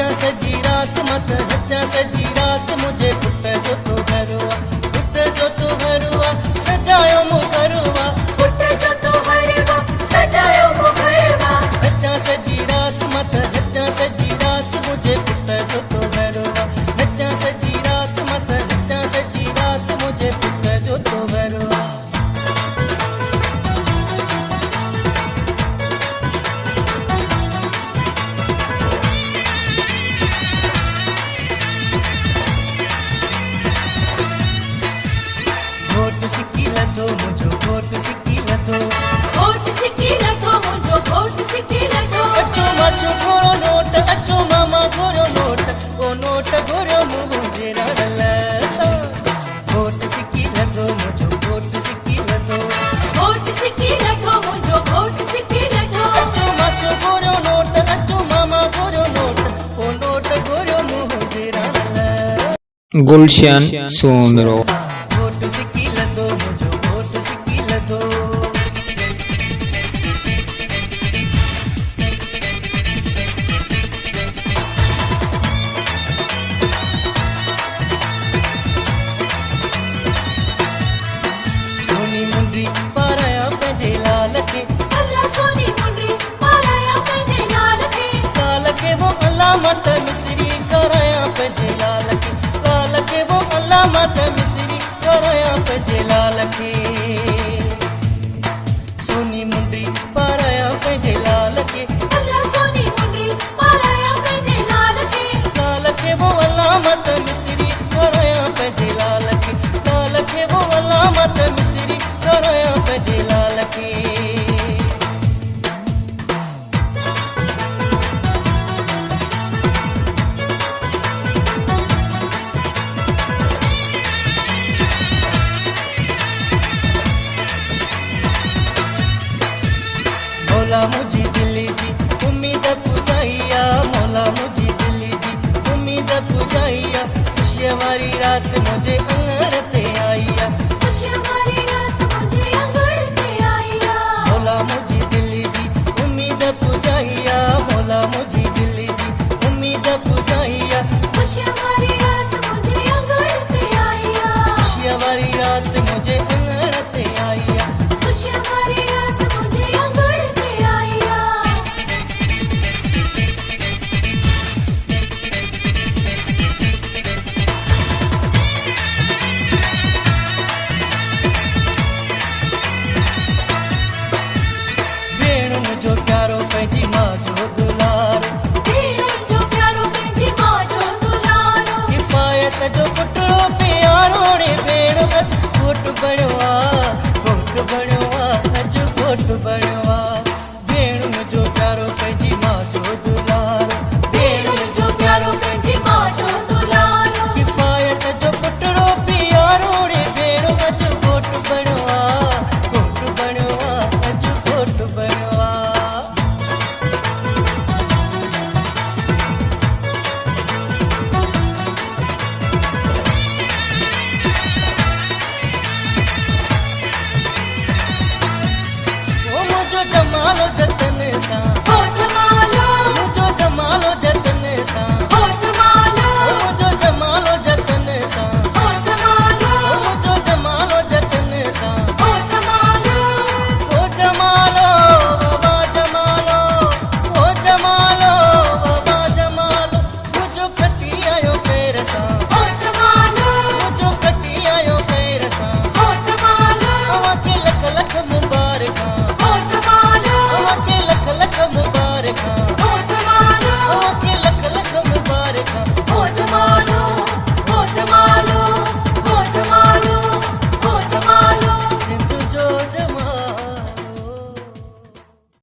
नचा सजी रात मत नचा सजी रात मुझे पुट जो तो घरवा पुट जो तो घरवा सजायो मु घरवा पुट जो तो घरवा सजायो मु घरवा नचा सजी रात मत नचा सजी रात मुझे पुट जो तो घरवा नचा सजी रात मत नचा सजी रात मुझे पुट जो तो घरवा घोट सिक्की लथो मुझो घोट सिक्की लथो घोट सिक्की लथो मुझो घोट सिक्की लथो अचो मासु घोरो नोट अचो मामा घोरो नोट ओ नोट घोरो मुझे रड़ला घोट सिक्की लथो मुझो घोट सिक्की लथो घोट सिक्की लथो मुझो घोट सिक्की लथो अचो मासु घोरो नोट अचो मामा घोरो नोट ओ नोट घोरो मुझे रड़ला गुलशन सोनरो।